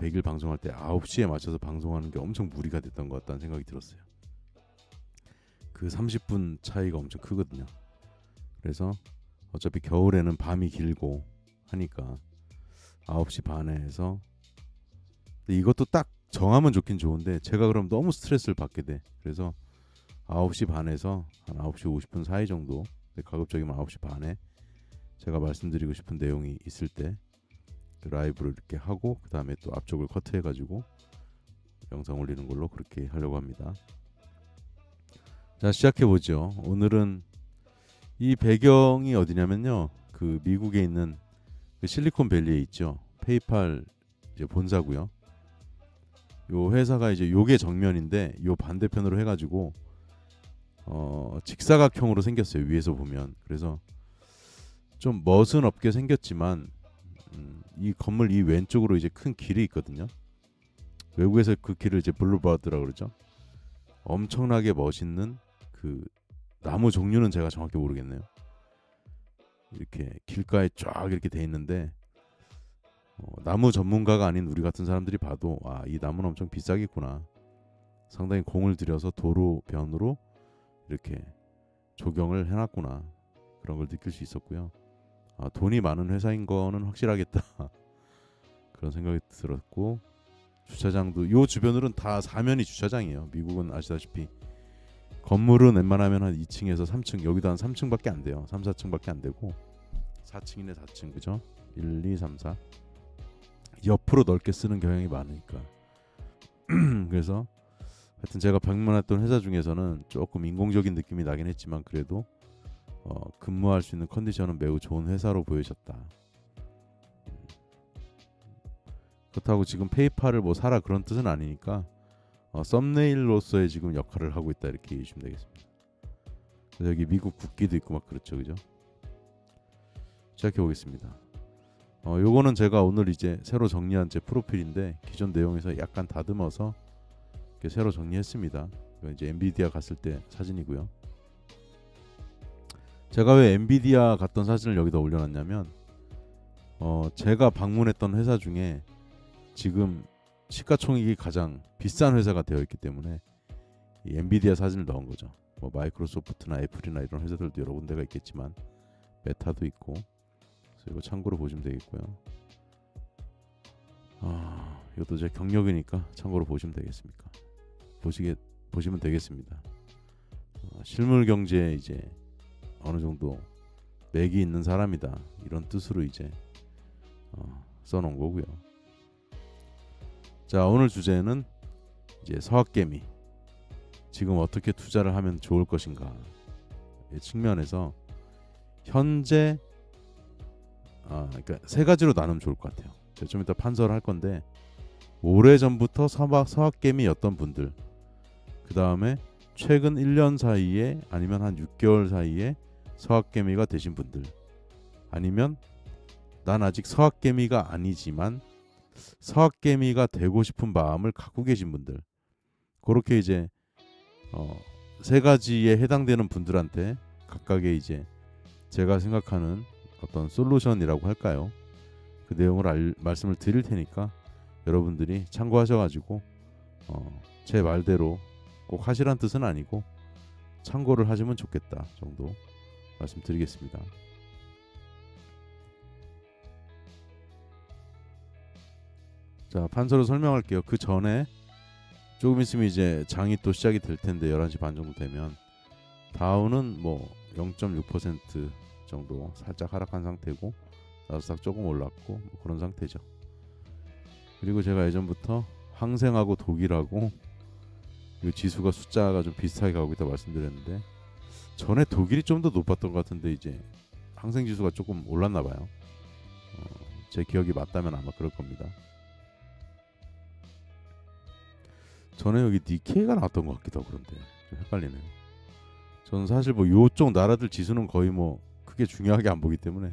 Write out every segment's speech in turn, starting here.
100일 방송할 때 9시에 맞춰서 방송하는 게 엄청 무리가 됐던 것 같다는 생각이 들었어요. 그 30분 차이가 엄청 크거든요. 그래서 어차피 겨울에는 밤이 길고 하니까 9시 반에 해서, 이것도 딱 정하면 좋긴 좋은데 제가 그럼 너무 스트레스를 받게 돼. 그래서 9시 반에서 한 9시 50분 사이 정도, 가급적이면 9시 반에 제가 말씀드리고 싶은 내용이 있을 때 그 라이브를 이렇게 하고, 그 다음에 또 앞쪽을 커트해가지고 영상 올리는 걸로 그렇게 하려고 합니다. 자, 시작해보죠. 오늘은 이 배경이 어디냐면요, 그 미국에 있는 그 실리콘밸리에 있죠. 페이팔 이제 본사고요. 요 회사가 이제 요게 정면인데 요 반대편으로 해가지고 직사각형으로 생겼어요, 위에서 보면. 그래서 좀 멋은 없게 생겼지만 이 건물 이 왼쪽으로 이제 큰 길이 있거든요. 외국에서 그 길을 이제 블루바드라고 그러죠. 엄청나게 멋있는 그 나무 종류는 제가 정확히 모르겠네요. 이렇게 길가에 쫙 이렇게 돼 있는데 나무 전문가가 아닌 우리 같은 사람들이 봐도 이 나무는 엄청 비싸겠구나. 상당히 공을 들여서 도로변으로 이렇게 조경을 해놨구나. 그런 걸 느낄 수 있었고요. 돈이 많은 회사인 거는 확실하겠다. 그런 생각이 들었고, 주차장도 요 주변으로는 다 사면이 주차장이에요. 미국은 아시다시피 건물은 웬만하면 한 2층에서 3층, 여기도 한 3층밖에 안 돼요. 3, 4층밖에 안 되고 4층이네 4층, 그죠? 1, 2, 3, 4 옆으로 넓게 쓰는 경향이 많으니까. 그래서 하여튼 제가 방문했던 회사 중에서는 조금 인공적인 느낌이 나긴 했지만 그래도 근무할 수 있는 컨디션은 매우 좋은 회사로 보여졌다. 그렇다고 지금 페이팔을 뭐 사라 그런 뜻은 아니니까 썸네일로서의 지금 역할을 하고 있다, 이렇게 이해하시면 되겠습니다. 그래서 여기 미국 국기도 있고 막 그렇죠, 그죠? 시작해 보겠습니다. 요거는 제가 오늘 이제 새로 정리한 제 프로필인데 기존 내용에서 약간 다듬어서 이렇게 새로 정리했습니다. 이제 엔비디아 갔을 때 사진이고요. 제가 왜 엔비디아 갔던 사진을 여기다 올려놨냐면 제가 방문했던 회사 중에 지금 시가총액이 가장 비싼 회사가 되어 있기 때문에 이 엔비디아 사진을 넣은 거죠. 뭐 마이크로소프트나 애플이나 이런 회사들도 여러 군데가 있겠지만 메타도 있고, 그래서 이거 참고로 보시면 되겠고요. 이것도 제 경력이니까 참고로 보시면 되겠습니까? 보시면 되겠습니다. 실물 경제에 이제 어느 정도 맥이 있는 사람이다, 이런 뜻으로 이제 써놓은 거고요. 자, 오늘 주제는 이제 서학개미, 지금 어떻게 투자를 하면 좋을 것인가 측면에서 현재 그러니까 세 가지로 나누면 좋을 것 같아요. 제가 좀 이따 판서를 할 건데, 오래전부터 서학개미였던 분들, 그 다음에 최근 1년 사이에 아니면 한 6개월 사이에 서학개미가 되신 분들, 아니면 난 아직 서학개미가 아니지만 서학개미가 되고 싶은 마음을 갖고 계신 분들, 그렇게 이제 세 가지에 해당되는 분들한테 각각의 이제 제가 생각하는 어떤 솔루션이라고 할까요? 그 내용을 말씀을 드릴 테니까 여러분들이 참고하셔가지고 제 말대로 꼭 하시란 뜻은 아니고 참고를 하시면 좋겠다 정도 말씀드리겠습니다. 자, 판서로 설명할게요. 그 전에 조금 있으면 이제 장이 또 시작이 될 텐데 11시 반 정도 되면 다우는 뭐 0.6% 정도 살짝 하락한 상태고, 나스닥 조금 올랐고 뭐 그런 상태죠. 그리고 제가 예전부터 항생하고 독일하고 이 지수가 숫자가 좀 비슷하게 가고 있다 말씀드렸는데, 전에 독일이 좀 더 높았던 것 같은데 이제 항생 지수가 조금 올랐나 봐요. 제 기억이 맞다면 아마 그럴 겁니다. 전에 여기 니케이가 나왔던 것 같기도 하고 그런데 좀 헷갈리네요. 저는 사실 뭐 요쪽 나라들 지수는 거의 뭐 크게 중요하게 안 보기 때문에.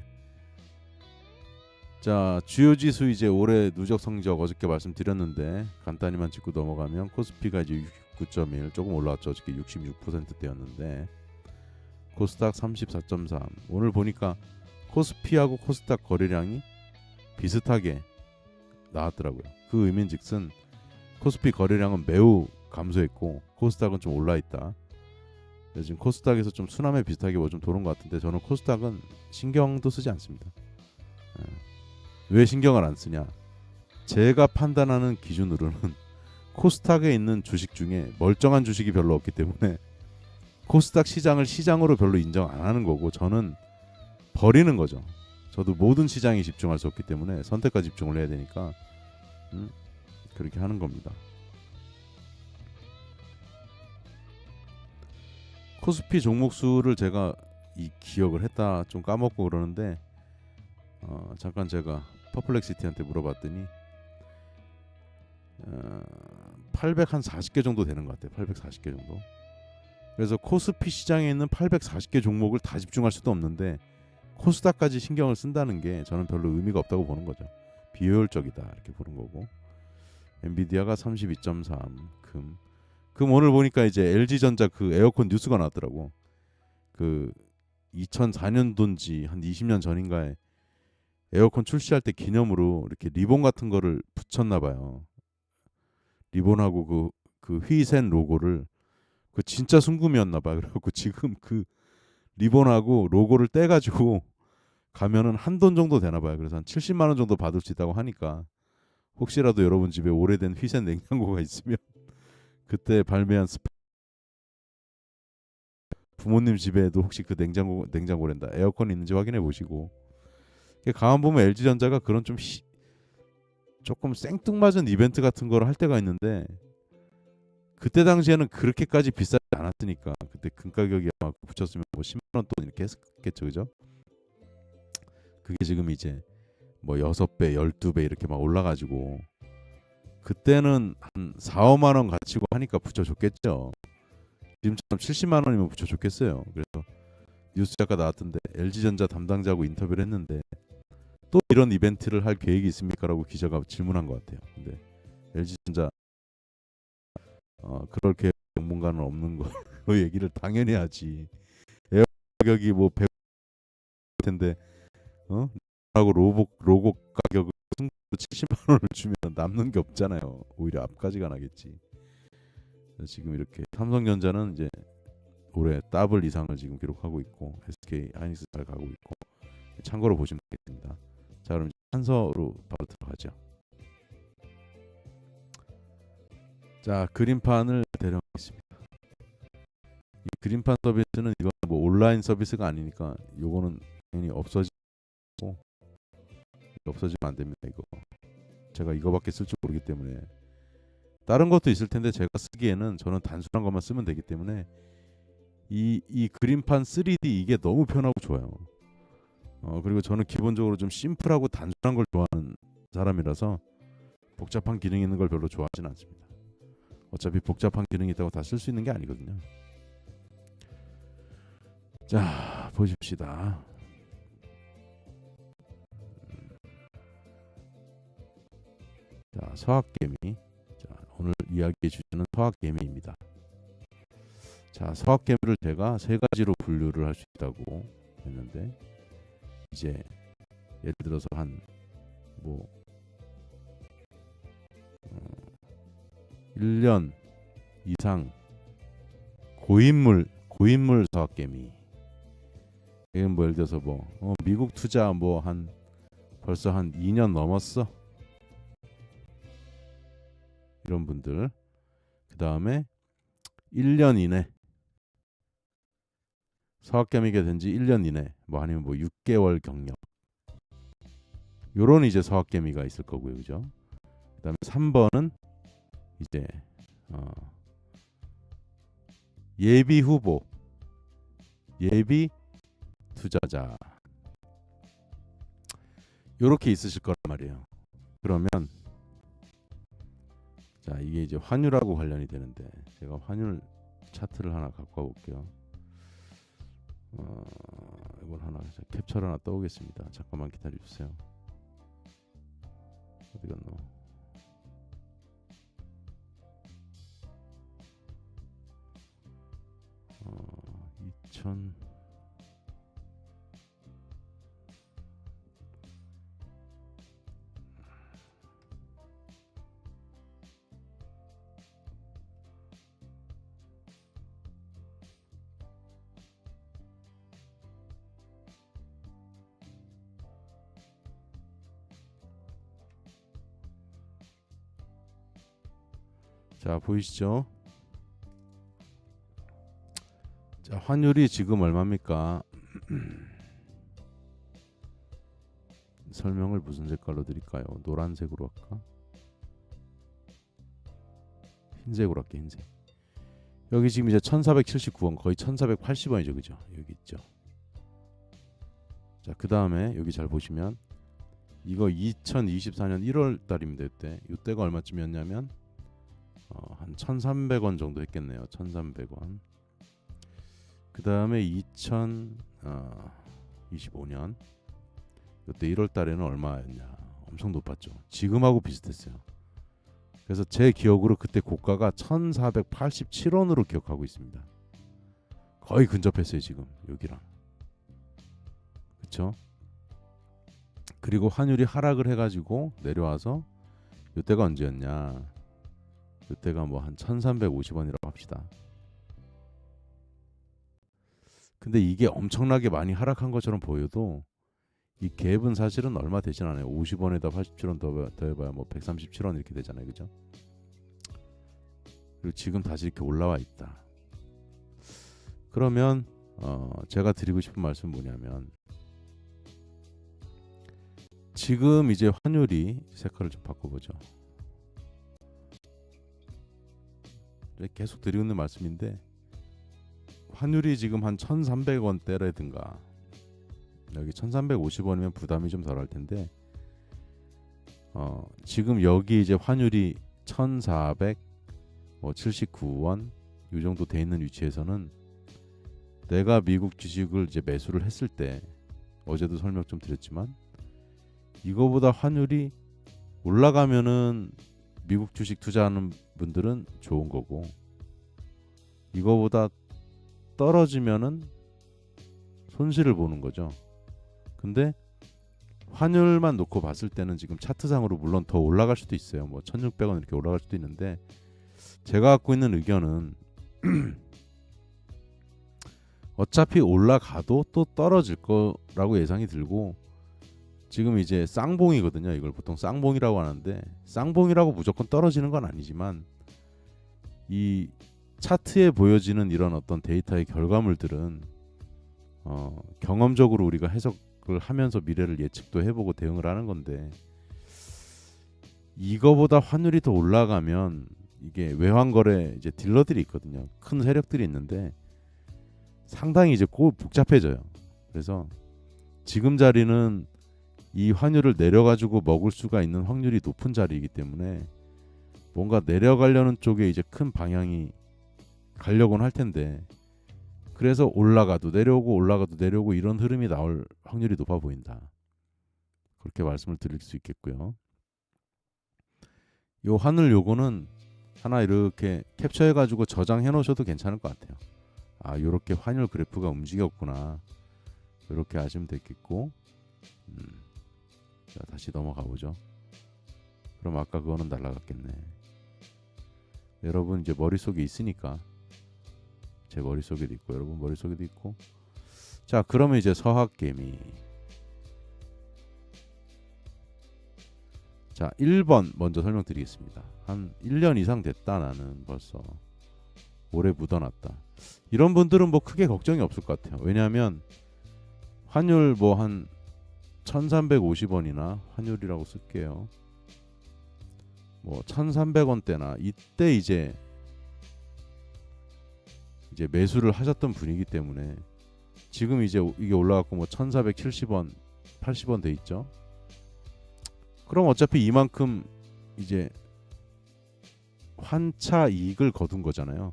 자, 주요 지수 이제 올해 누적 성적 어저께 말씀드렸는데 간단히만 짚고 넘어가면 코스피가 이제 69.1 조금 올라왔죠. 어저께 66%대였는데 코스닥 34.3. 오늘 보니까 코스피하고 코스닥 거래량이 비슷하게 나왔더라고요. 그 의미인즉슨 코스피 거래량은 매우 감소했고 코스닥은 좀 올라 있다. 지금 코스닥에서 좀 수남에 비슷하게 뭐 좀 도는 것 같은데 저는 코스닥은 신경도 쓰지 않습니다. 예. 왜 신경을 안 쓰냐? 제가 판단하는 기준으로는 코스닥에 있는 주식 중에 멀쩡한 주식이 별로 없기 때문에 코스닥 시장을 시장으로 별로 인정 안 하는 거고 저는 버리는 거죠. 저도 모든 시장에 집중할 수 없기 때문에 선택과 집중을 해야 되니까 그렇게 하는 겁니다. 코스피 종목 수를 제가 이 기억을 했다 좀 까먹고 그러는데 잠깐 제가 퍼플렉시티한테 물어봤더니 840개 정도 되는 것 같아요. 840개 정도. 그래서 코스피 시장에 있는 840개 종목을 다 집중할 수도 없는데 코스닥까지 신경을 쓴다는 게 저는 별로 의미가 없다고 보는 거죠. 비효율적이다 이렇게 보는 거고. 엔비디아가 32.3, 금 오늘 보니까 이제 LG전자 그 에어컨 뉴스가 나왔더라고. 그 2004년도인지 한 20년 전인가에 에어컨 출시할 때 기념으로 이렇게 리본 같은 거를 붙였나 봐요. 리본하고 그 휘센 로고를 그 진짜 순금이었나 봐. 그래갖고 지금 그 리본하고 로고를 떼가지고 가면은 한돈 정도 되나 봐요. 그래서 한 70만 원 정도 받을 수 있다고 하니까 혹시라도 여러분 집에 오래된 휘센 냉장고가 있으면 그때 발매한 부모님 집에도 혹시 그 냉장고랜다 에어컨 있는지 확인해 보시고. 가만 보면 LG전자가 그런 좀 조금 생뚱맞은 이벤트 같은 거를 할 때가 있는데 그때 당시에는 그렇게까지 비싸지 않았으니까 그때 금 가격이 아마 붙였으면 뭐 10만 원 돈 이렇게 했겠죠, 그죠? 그게 지금 이제 뭐 6배, 12배 이렇게 막 올라가지고 그때는 한 4, 5만 원 가치고 하니까 붙여줬겠죠. 지금처럼 70만 원이면 붙여줬겠어요. 그래서 뉴스 잠깐 나왔던데 LG전자 담당자하고 인터뷰를 했는데 또 이런 이벤트를 할 계획이 있습니까라고 기자가 질문한 것 같아요. 근데 LG전자 그럴 계획 뭔가는 없는 걸로 얘기를 당연히 하지. 에어 가격이 뭐 100 텐데 하고 로고 가격을 70만 원을 주면 남는 게 없잖아요. 오히려 앞까지가 나겠지. 지금 이렇게 삼성전자는 이제 올해 더블 이상을 지금 기록하고 있고 SK 하이닉스 잘 가고 있고 참고로 보시면 되겠습니다. 자, 그럼 한서로 바로 들어가죠. 자, 그림판을 대령하겠습니다. 이 그림판 서비스는 이건 뭐 온라인 서비스가 아니니까 요거는 당연히 없어지면 안 됩니다. 이거 제가 이거밖에 쓸 줄 모르기 때문에 다른 것도 있을 텐데 제가 쓰기에는 저는 단순한 것만 쓰면 되기 때문에 이 그림판 3D 이게 너무 편하고 좋아요. 그리고 저는 기본적으로 좀 심플하고 단순한 걸 좋아하는 사람이라서 복잡한 기능이 있는 걸 별로 좋아하지는 않습니다. 어차피 복잡한 기능이 있다고 다 쓸 수 있는 게 아니거든요. 자, 보십시다. 자, 서학개미. 자, 오늘 이야기해 주시는 서학개미입니다. 자, 서학개미를 제가 세 가지로 분류를 할 수 있다고 했는데 이제 예를 들어서 한 뭐 1년 이상 고인물 서학개미. 이건 뭐 예를 들어서 뭐 미국 투자 뭐 한 벌써 한 2년 넘었어. 이런 분들. 그다음에 1년 이내 서학개미가 된 지 1년 이내 뭐 아니면 뭐 6개월 경력. 요런 이제 서학개미가 있을 거고요. 그죠? 그다음에 3번은 이제 예비 후보, 예비 투자자 요렇게 있으실 거란 말이에요. 그러면 자, 이게 이제 환율하고 관련이 되는데 제가 환율 차트를 하나 갖고 와볼게요. 이걸 하나 캡처를 하나 떠오겠습니다. 잠깐만 기다려 주세요. 어디 갔노? 2000 자, 자, 보이시죠? 자, 환율이 지금 얼마입니까? 설명을 무슨 색깔로 드릴까요? 노란색으로 할까? 흰색으로 할게. 흰색. 여기 지금 이제 1479원, 거의 1480원이죠. 그죠? 여기 있죠. 자, 그 다음에 여기 잘 보시면 이거 2024년 1월 달입니다. 이때가 얼마쯤이었냐면 한 1,300원 정도 했겠네요. 1,300원. 그 다음에 2025년 이때 1월 달에는 얼마였냐? 엄청 높았죠. 지금하고 비슷했어요. 그래서 제 기억으로 그때 고가가 1,487원으로 기억하고 있습니다. 거의 근접했어요. 지금 여기랑. 그렇죠? 그리고 환율이 하락을 해가지고 내려와서 이때가 언제였냐? 이때가 뭐 한 1,350원이라고 합시다. 근데 이게 엄청나게 많이 하락한 것처럼 보여도 이 갭은 사실은 얼마 되진 않아요. 50원에다 87원 더 해봐야 뭐 137원 이렇게 되잖아요. 그죠? 그리고 지금 다시 이렇게 올라와 있다. 그러면 제가 드리고 싶은 말씀은 뭐냐면 지금 이제 환율이 색깔을 좀 바꿔보죠. 계속 드리고 있는 말씀인데 환율이 지금 한 1,300원대라든가 여기 1,350원이면 부담이 좀 덜할 텐데 지금 여기 이제 환율이 1,479원 이 정도 돼 있는 위치에서는 내가 미국 주식을 이제 매수를 했을 때 어제도 설명 좀 드렸지만 이거보다 환율이 올라가면은 미국 주식 투자하는 분들은 좋은 거고 이거보다 떨어지면은 손실을 보는 거죠. 근데 환율만 놓고 봤을 때는 지금 차트상으로 물론 더 올라갈 수도 있어요. 뭐 1,600원 이렇게 올라갈 수도 있는데 제가 갖고 있는 의견은 어차피 올라가도 또 떨어질 거라고 예상이 들고 지금 이제 쌍봉이거든요. 이걸 보통 쌍봉이라고 하는데 쌍봉이라고 무조건 떨어지는 건 아니지만 이 차트에 보여지는 이런 어떤 데이터의 결과물들은 경험적으로 우리가 해석을 하면서 미래를 예측도 해보고 대응을 하는 건데 이거보다 환율이 더 올라가면 이게 외환거래 이제 딜러들이 있거든요. 큰 세력들이 있는데 상당히 이제 복잡해져요. 그래서 지금 자리는 이 환율을 내려가지고 먹을 수가 있는 확률이 높은 자리이기 때문에 뭔가 내려가려는 쪽에 이제 큰 방향이 가려고는 할 텐데 그래서 올라가도 내려오고 올라가도 내려오고 이런 흐름이 나올 확률이 높아 보인다. 그렇게 말씀을 드릴 수 있겠고요. 요 하늘 요거는 하나 이렇게 캡처해가지고 저장해 놓으셔도 괜찮을 것 같아요. 아, 요렇게 환율 그래프가 움직였구나. 이렇게 아시면 되겠고 자, 다시 넘어가 보죠. 그럼 아까 그거는 날라갔겠네. 여러분 이제 머릿속에 있으니까 제 머릿속에도 있고 여러분 머릿속에도 있고 자, 그러면 이제 서학개미 자 1번 먼저 설명드리겠습니다. 한 1년 이상 됐다. 나는 벌써 오래 묻어놨다. 이런 분들은 뭐 크게 걱정이 없을 것 같아요. 왜냐하면 환율 뭐 한 1,350원이나 환율이라고 쓸게요. 뭐 1,300원대나 이때 이제 매수를 하셨던 분이기 때문에 지금 이제 이게 올라갔고 뭐 1,470원, 80원 돼 있죠. 그럼 어차피 이만큼 이제 환차 이익을 거둔 거잖아요.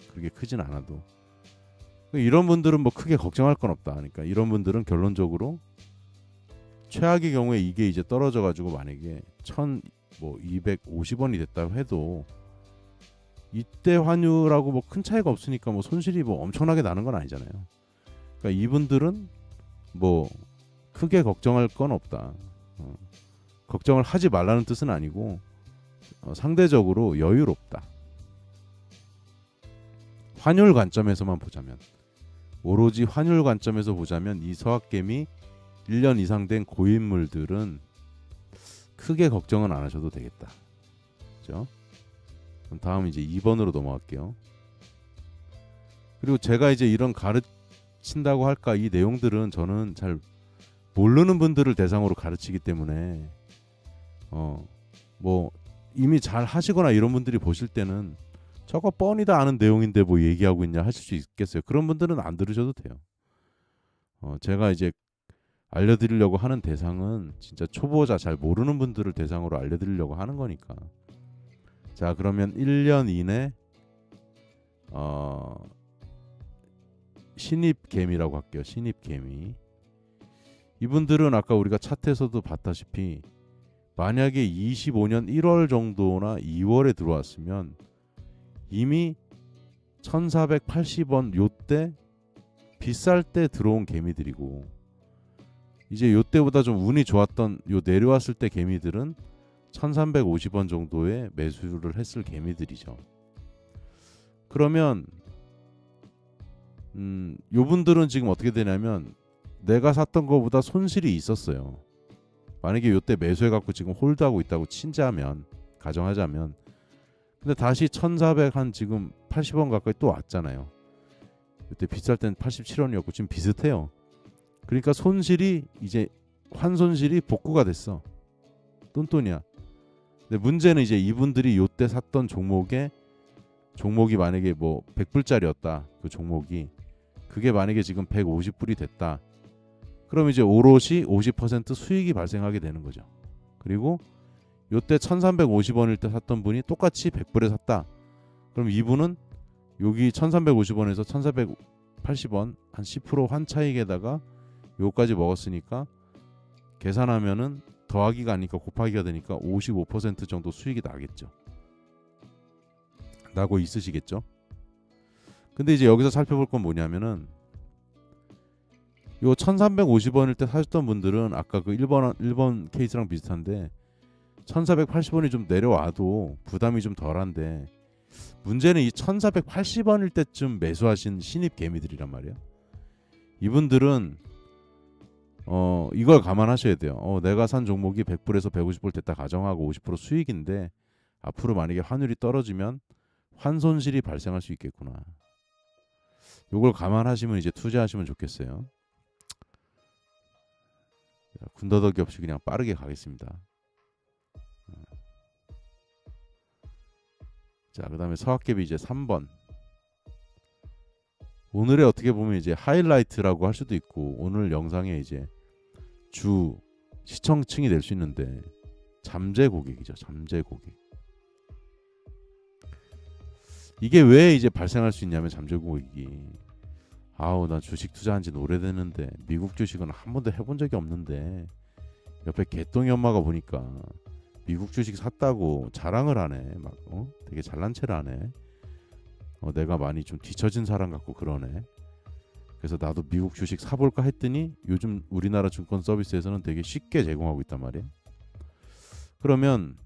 그렇게 크진 않아도. 이런 분들은 뭐 크게 걱정할 건 없다. 그러니까 이런 분들은 결론적으로 최악의 경우에 이게 이제 떨어져 가지고 만약에 1,250원이 됐다고 해도 이때 환율하고 뭐 큰 차이가 없으니까 뭐 손실이 뭐 엄청나게 나는 건 아니잖아요. 그러니까 이분들은 뭐 크게 걱정할 건 없다. 걱정을 하지 말라는 뜻은 아니고 상대적으로 여유롭다. 환율 관점에서만 보자면 오로지 환율 관점에서 보자면 이 서학개미 1년 이상 된 고인물들은 크게 걱정은 안 하셔도 되겠다. 그렇죠? 그럼 다음 이제 2번으로 넘어갈게요. 그리고 제가 이제 이런 가르친다고 할까, 이 내용들은 저는 잘 모르는 분들을 대상으로 가르치기 때문에 뭐 이미 잘 하시거나 이런 분들이 보실 때는 저거 뻔히 다 아는 내용인데 뭐 얘기하고 있냐 하실 수 있겠어요. 그런 분들은 안 들으셔도 돼요. 제가 이제 알려드리려고 하는 대상은 진짜 초보자 잘 모르는 분들을 대상으로 알려드리려고 하는 거니까. 자, 그러면 1년 이내 신입 개미라고 할게요. 신입 개미. 이분들은 아까 우리가 차트에서도 봤다시피 만약에 25년 1월 정도나 2월에 들어왔으면 이미 1480원 요때 비쌀 때 들어온 개미들이고, 이제 요때보다 좀 운이 좋았던 요 내려왔을 때 개미들은 1350원 정도에 매수를 했을 개미들이죠. 그러면 요분들은 지금 어떻게 되냐면 내가 샀던 거보다 손실이 있었어요. 만약에 요때 매수해갖고 지금 홀드하고 있다고 친자면, 가정하자면, 근데 다시 1400 한 지금 80원 가까이 또 왔잖아요. 요때 비쌀 땐 87원이었고 지금 비슷해요. 그러니까 손실이 이제 환손실이 복구가 됐어. 똔똔이야. 근데 문제는 이제 이분들이 요때 샀던 종목이 만약에 뭐 100불짜리였다. 그 종목이 그게 만약에 지금 150불이 됐다. 그럼 이제 오롯이 50% 수익이 발생하게 되는 거죠. 그리고 요때 1350원일 때 샀던 분이 똑같이 100불에 샀다. 그럼 이분은 여기 1350원에서 1480원 한 10% 환차익에다가 요까지 먹었으니까 계산하면은 더하기가 아니까 곱하기가 되니까 55% 정도 수익이 나겠죠. 나고 있으시겠죠. 근데 이제 여기서 살펴볼 건 뭐냐면은 요 1350원일 때 사셨던 분들은 아까 그 1번 케이스랑 비슷한데 1480원이 좀 내려와도 부담이 좀 덜한데, 문제는 이 1480원일 때쯤 매수하신 신입 개미들이란 말이에요. 이분들은 이걸 감안하셔야 돼요. 내가 산 종목이 100불에서 150불 됐다 가정하고 50% 수익인데 앞으로 만약에 환율이 떨어지면 환손실이 발생할 수 있겠구나. 요걸 감안하시면 이제 투자하시면 좋겠어요. 군더더기 없이 그냥 빠르게 가겠습니다. 자, 그다음에 서학갭이 이제 3번. 오늘의 어떻게 보면 이제 하이라이트라고 할 수도 있고 오늘 영상에 이제 주 시청층이 될 수 있는데, 잠재 고객이죠. 잠재 고객. 이게 왜 이제 발생할 수 있냐면, 잠재 고객이 나 주식 투자한 지는 오래됐는데 미국 주식은 한 번도 해본 적이 없는데 옆에 개똥이 엄마가 보니까 미국 주식 샀다고 자랑을 하네. 막 되게 잘난 체를 하네. 내가 많이 좀 뒤처진 사람 같고 그러네. 그래서 나도 미국 주식 사볼까 했더니 요즘 우리나라 증권 서비스에서는 되게 쉽게 제공하고 있단 말이에요. 그러면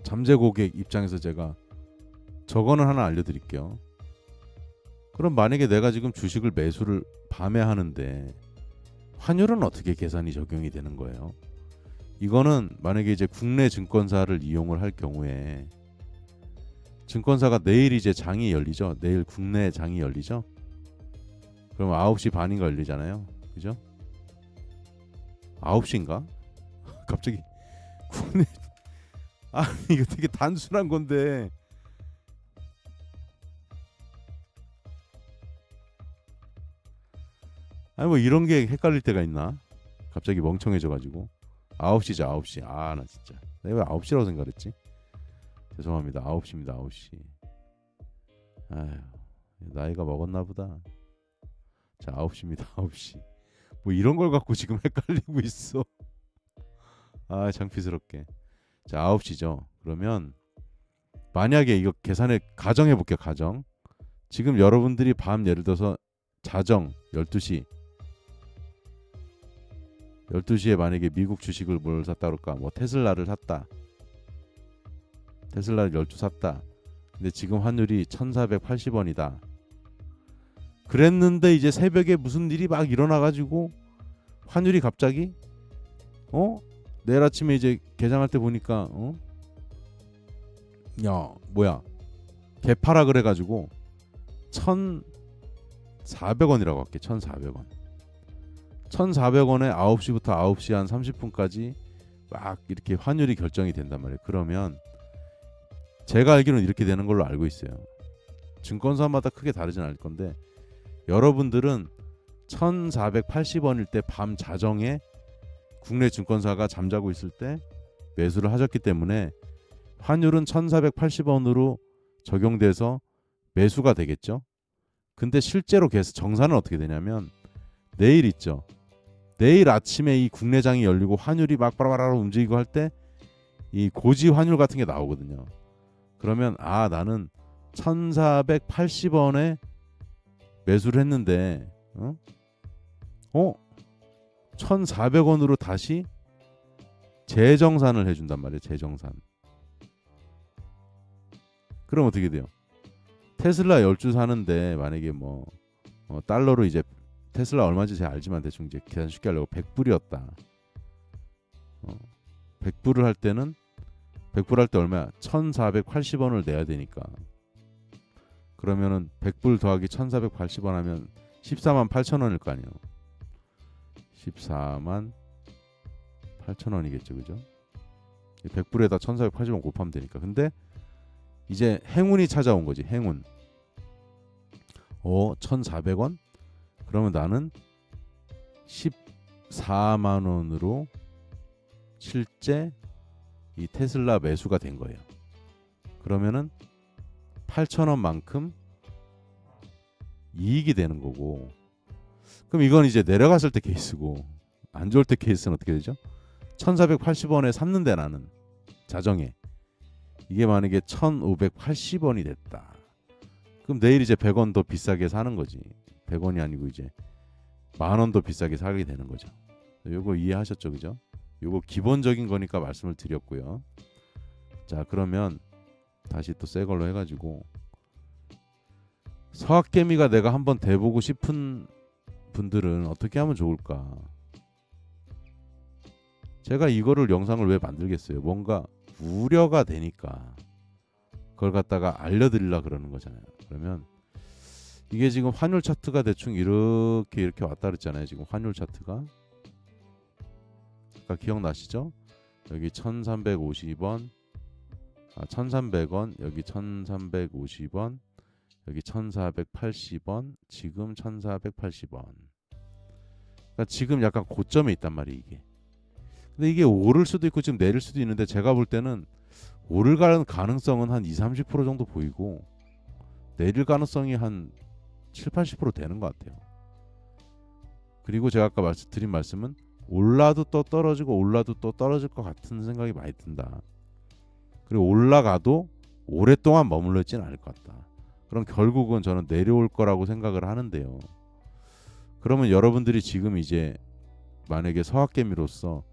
잠재 고객 입장에서 제가 저거는 하나 알려드릴게요. 그럼 만약에 내가 지금 주식을 매수를 밤에 하는데 환율은 어떻게 계산이 적용이 되는 거예요? 이거는 만약에 이제 국내 증권사를 이용을 할 경우에, 증권사가 내일 이제 장이 열리죠. 내일 국내 장이 열리죠. 그럼 9시 반인가 열리잖아요. 그죠? 9시인가? 갑자기 국내 이거 되게 단순한 건데 뭐 이런 게 헷갈릴 때가 있나? 갑자기 멍청해져가지고 9시죠. 9시. 나 진짜 내가 왜 9시라고 생각했지? 죄송합니다. 9시입니다. 9시. 아휴, 나이가 먹었나 보다. 자, 9시입니다. 9시. 뭐 이런 걸 갖고 지금 헷갈리고 있어. 창피스럽게. 자, 9시죠. 그러면 만약에 이거 계산해 가정해 볼게요. 가정. 지금 여러분들이 밤 예를 들어서 자정 12시에 만약에 미국 주식을 뭘 샀다 그럴까? 뭐 테슬라를 샀다. 테슬라를 12 샀다. 근데 지금 환율이 1480원이다. 그랬는데 이제 새벽에 무슨 일이 막 일어나가지고 환율이 갑자기 내일 아침에 이제 개장할 때 보니까 야 뭐야 개파라 그래가지고 1,400원이라고 할게. 1,400원. 1,400원에 9시부터 9시 한 30분까지 막 이렇게 환율이 결정이 된단 말이에요. 그러면 제가 알기로는 이렇게 되는 걸로 알고 있어요. 증권사마다 크게 다르진 않을 건데 여러분들은 1,480원일 때 밤 자정에 국내 증권사가 잠자고 있을 때 매수를 하셨기 때문에 환율은 1,480원으로 적용돼서 매수가 되겠죠. 근데 실제로 정산은 어떻게 되냐면 내일 있죠. 내일 아침에 이 국내장이 열리고 환율이 막 바라바라 움직이고 할 때 이 고지 환율 같은 게 나오거든요. 그러면 나는 1,480원에 매수를 했는데 1,400원으로 다시 재정산을 해준단 말이에요. 재정산. 그럼 어떻게 돼요? 테슬라 10주 사는데 만약에 달러로 이제 테슬라 얼마인지 제가 알지만 대충 이제 계산 쉽게 하려고 100불이었다. 100불을 할 때는 100불 할 때 얼마야? 1,480원을 내야 되니까. 그러면은 100불 더하기 1,480원 하면 14만 8천 원일 거 아니에요. 14만 8천 원이겠죠. 그죠? 100불에다 1,480원 곱하면 되니까. 근데 이제 행운이 찾아온 거지. 행운. 1,400원? 그러면 나는 14만 원으로 실제 이 테슬라 매수가 된 거예요. 그러면은 8,000원만큼 이익이 되는 거고. 그럼 이건 이제 내려갔을 때 케이스고 안 좋을 때 케이스는 어떻게 되죠? 1,480원에 샀는데 나는 자정에 이게 만약에 1,580원이 됐다. 그럼 내일 이제 100원 더 비싸게 사는 거지. 100원이 아니고 이제 10,000원 더 비싸게 사게 되는 거죠. 요거 이해하셨죠? 그죠? 요거 기본적인 거니까 말씀을 드렸고요. 자, 그러면 다시 또 새 걸로 해가지고 서학개미가 내가 한번 돼보고 싶은 분들은 어떻게 하면 좋을까? 제가 이거를 영상을 왜 만들겠어요? 뭔가 우려가 되니까 그걸 갖다가 알려드리려고 그러는 거잖아요. 그러면 이게 지금 환율 차트가 대충 이렇게 왔다 그랬잖아요. 지금 환율 차트가 아까 기억나시죠? 여기 1,350원 1,300원 여기 1,350원 여기 1,480원 지금 1,480원. 그러니까 지금 약간 고점에 있단 말이에요. 이게. 근데 이게 오를 수도 있고 지금 내릴 수도 있는데 제가 볼 때는 오를 가능성은 한 20-30% 정도 보이고 내릴 가능성이 한 7-80% 되는 것 같아요. 그리고 제가 아까 드린 말씀은 올라도 또 떨어지고 올라도 또 떨어질 것 같은 생각이 많이 든다. 그리고 올라가도 오랫동안 머물러 있지는 않을 것 같다. 그럼 결국은 저는 내려올 거라고 생각을 하는데요. 그러면 여러분들이 지금 이제 만약에 서학개미로서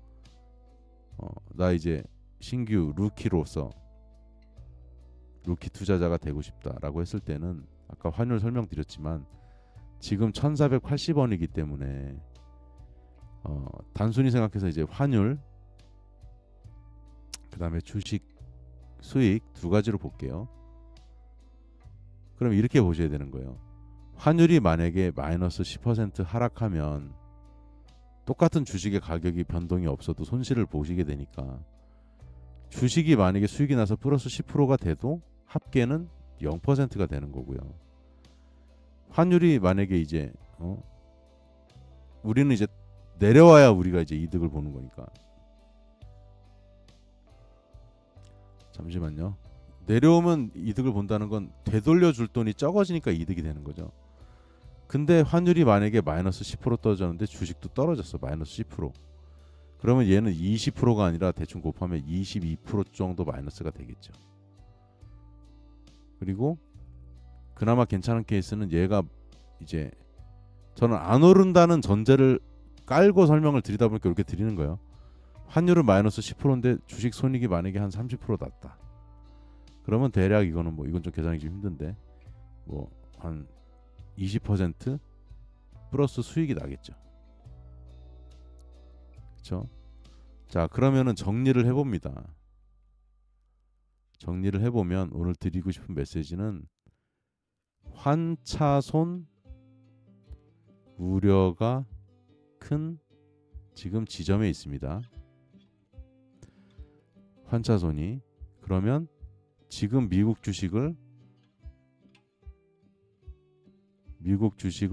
나 이제 신규 루키로서 루키 투자자가 되고 싶다라고 했을 때는 아까 환율 설명드렸지만 지금 1,480원이기 때문에 단순히 생각해서 이제 환율 그 다음에 주식 수익 두 가지로 볼게요. 그럼 이렇게 보셔야 되는 거예요. 환율이 만약에 마이너스 10% 하락하면 똑같은 주식의 가격이 변동이 없어도 손실을 보시게 되니까 주식이 만약에 수익이 나서 플러스 10%가 돼도 합계는 0%가 되는 거고요. 환율이 만약에 이제 우리는 이제 내려와야 우리가 이제 이득을 보는 거니까. 잠시만요. 내려오면 이득을 본다는 건 되돌려 줄 돈이 적어지니까 이득이 되는 거죠. 근데 환율이 만약에 마이너스 10% 떨어졌는데 주식도 떨어졌어. 마이너스 10%. 그러면 얘는 20%가 아니라 대충 곱하면 22% 정도 마이너스가 되겠죠. 그리고 그나마 괜찮은 케이스는 얘가 이제 저는 안 오른다는 전제를 깔고 설명을 드리다 보니까 이렇게 드리는 거예요. 환율은 마이너스 10%인데 주식 손익이 만약에 한 30% 났다. 그러면 대략 이거는 이건 좀 계산이 좀 힘든데 한 20% 플러스 수익이 나겠죠. 그렇죠? 자, 그러면은 정리를 해봅니다. 정리를 해보면 오늘 드리고 싶은 메시지는 환차손 우려가 큰 지금 지점에 있습니다. 환차손이. 그러면 지금 미국 주식을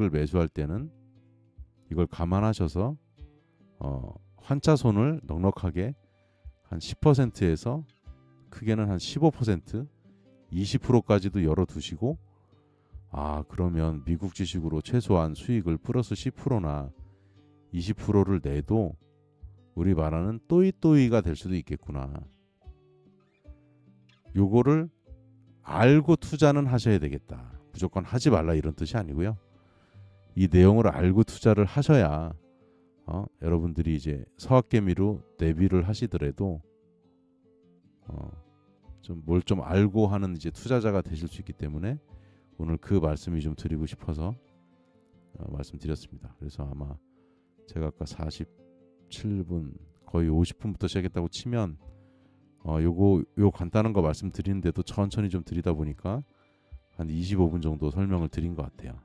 매수할 때는 이걸 감안하셔서 환차손을 넉넉하게 한 10%에서 크게는 한 15%, 20%까지도 열어두시고, 그러면 미국 주식으로 최소한 수익을 플러스 10%나 20%를 내도 우리 말하는 또이또이가 될 수도 있겠구나. 요거를 알고 투자는 하셔야 되겠다. 무조건 하지 말라 이런 뜻이 아니고요. 이 내용을 알고 투자를 하셔야 여러분들이 이제 서학개미로 대비를 하시더라도 좀 뭘 좀 알고 하는 이제 투자자가 되실 수 있기 때문에 오늘 그 말씀이 좀 드리고 싶어서 말씀드렸습니다. 그래서 아마 제가 아까 47분 거의 50분부터 시작했다고 치면 요 간단한 거 말씀드리는데도 천천히 좀 드리다 보니까 한 25분 정도 설명을 드린 것 같아요.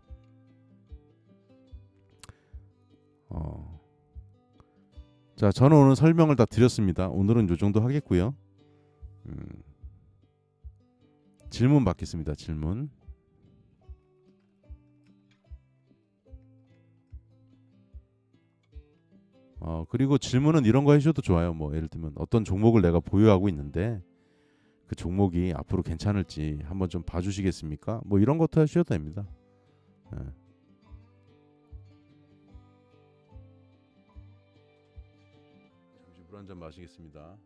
자, 저는 오늘 설명을 다 드렸습니다. 오늘은 요 정도 하겠고요. 질문 받겠습니다. 질문. 그리고 질문은 이런 거 해주셔도 좋아요. 뭐 예를 들면 어떤 종목을 내가 보유하고 있는데 그 종목이 앞으로 괜찮을지 한번 좀 봐주시겠습니까? 뭐 이런 것도 하셔도 됩니다. 네. 잠시 물 한 잔 마시겠습니다.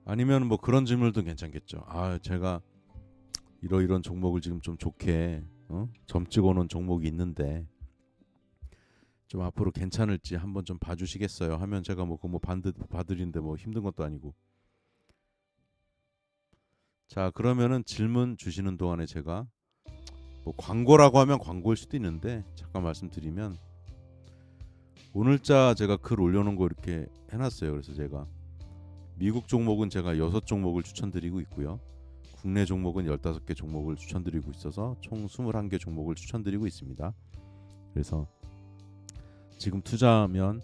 아니면 뭐 그런 질문도 괜찮겠죠. 제가 이런 종목을 지금 좀 좋게 점 찍어놓은 종목이 있는데 좀 앞으로 괜찮을지 한번 좀 봐주시겠어요? 하면 제가 뭐 봐드리는데 뭐 힘든 것도 아니고. 자, 그러면은 질문 주시는 동안에 제가 뭐 광고라고 하면 광고일 수도 있는데 잠깐 말씀드리면 오늘자 제가 글 올려놓은 거 이렇게 해놨어요. 그래서 제가 미국 종목은 제가 6종목을 추천드리고 있고요. 국내 종목은 15개 종목을 추천드리고 있어서 총 21개 종목을 추천드리고 있습니다. 그래서 지금 투자하면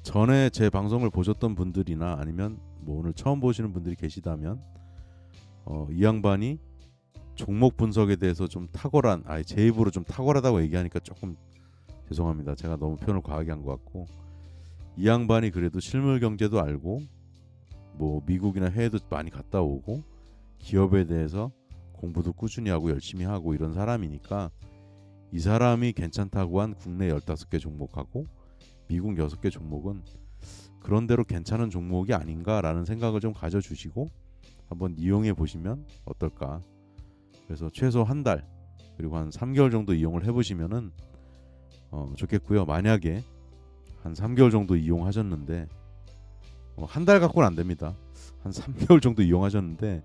전에 제 방송을 보셨던 분들이나 아니면 뭐 오늘 처음 보시는 분들이 계시다면 이 양반이 종목 분석에 대해서 좀 탁월한, 제 입으로 좀 탁월하다고 얘기하니까 조금 죄송합니다. 제가 너무 표현을 과하게 한 것 같고, 이 양반이 그래도 실물 경제도 알고 뭐 미국이나 해외도 많이 갔다 오고 기업에 대해서 공부도 꾸준히 하고 열심히 하고 이런 사람이니까 이 사람이 괜찮다고 한 국내 15개 종목하고 미국 6개 종목은 그런대로 괜찮은 종목이 아닌가라는 생각을 좀 가져주시고 한번 이용해 보시면 어떨까. 그래서 최소 한 달 그리고 한 3개월 정도 이용을 해보시면은 좋겠고요. 만약에 한 3개월 정도 이용하셨는데 한 달 갖고는 안 됩니다. 한 3개월 정도 이용하셨는데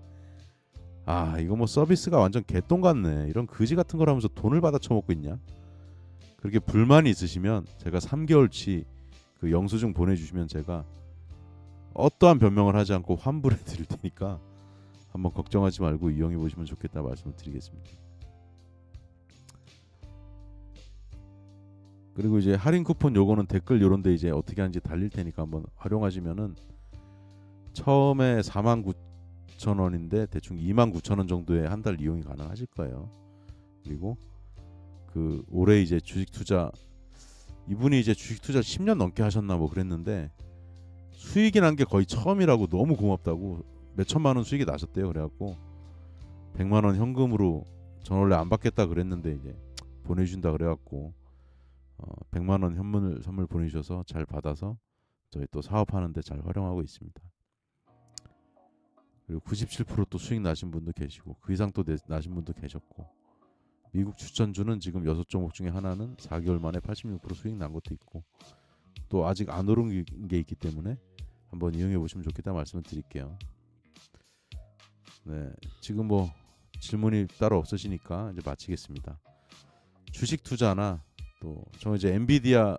이거 뭐 서비스가 완전 개똥 같네, 이런 거지 같은 거라면서 돈을 받아 처먹고 있냐, 그렇게 불만이 있으시면 제가 3개월치 그 영수증 보내주시면 제가 어떠한 변명을 하지 않고 환불해 드릴 테니까 한번 걱정하지 말고 이용해 보시면 좋겠다 말씀을 드리겠습니다. 그리고 이제 할인 쿠폰 요거는 댓글 요런데 이제 어떻게 하는지 달릴 테니까 한번 활용하시면은 처음에 49,000원인데 대충 29,000원 정도에 한 달 이용이 가능하실 거예요. 그리고 그 올해 이제 주식 투자, 이분이 이제 주식 투자 10년 넘게 하셨나 뭐 그랬는데 수익이 난 게 거의 처음이라고 너무 고맙다고 몇 천만 원 수익이 나셨대요. 그래갖고 100만 원 현금으로, 전 원래 안 받겠다 그랬는데 이제 보내준다 그래갖고 100만 원 현물 선물 보내주셔서 잘 받아서 저희 또 사업하는데 잘 활용하고 있습니다. 그리고 97% 또 수익 나신 분도 계시고 그 이상 또 나신 분도 계셨고, 미국 추천주는 지금 6종목 중에 하나는 4개월 만에 86% 수익 난 것도 있고 또 아직 안 오른 게 있기 때문에 한번 이용해 보시면 좋겠다 말씀을 드릴게요. 네, 지금 뭐 질문이 따로 없으시니까 이제 마치겠습니다. 주식 투자나 또 저 이제 엔비디아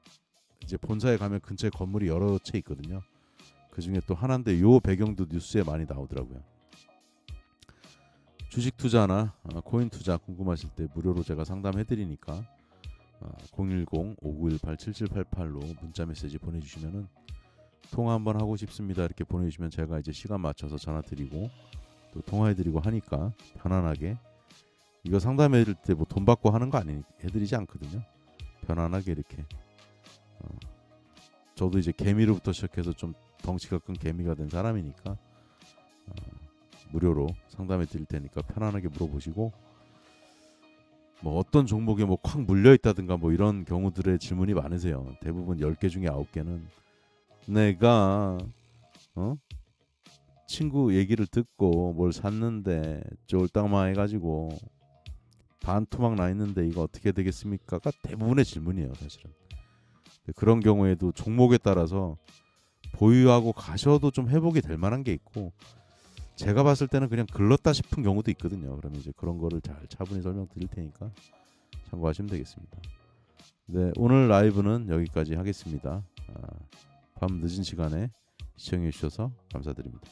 이제 본사에 가면 근처에 건물이 여러 채 있거든요. 그 중에 또 하나인데 요 배경도 뉴스에 많이 나오더라고요. 주식 투자나 코인 투자 궁금하실 때 무료로 제가 상담해드리니까 010-5918-7788로 문자 메시지 보내주시면은 통화 한번 하고 싶습니다 이렇게 보내주시면 제가 이제 시간 맞춰서 전화 드리고 또 통화해드리고 하니까 편안하게, 이거 상담해드릴 때 뭐 돈 받고 하는 거 아니 해드리지 않거든요. 편안하게 이렇게 저도 이제 개미로부터 시작해서 좀 덩치가 큰 개미가 된 사람이니까 무료로 상담해 드릴 테니까 편안하게 물어보시고, 뭐 어떤 종목에 뭐 콱 물려 있다든가 뭐 이런 경우들의 질문이 많으세요. 대부분 10개 중에 9개는 내가 친구 얘기를 듣고 뭘 샀는데 쫄딱만 해가지고 반토막 나 있는데 이거 어떻게 되겠습니까가 대부분의 질문이에요 사실은. 그런 경우에도 종목에 따라서 보유하고 가셔도 좀 회복이 될 만한 게 있고, 제가 봤을 때는 그냥 글렀다 싶은 경우도 있거든요. 그러면 이제 그런 거를 잘 차분히 설명드릴 테니까 참고하시면 되겠습니다. 네, 오늘 라이브는 여기까지 하겠습니다. 밤 늦은 시간에 시청해 주셔서 감사드립니다.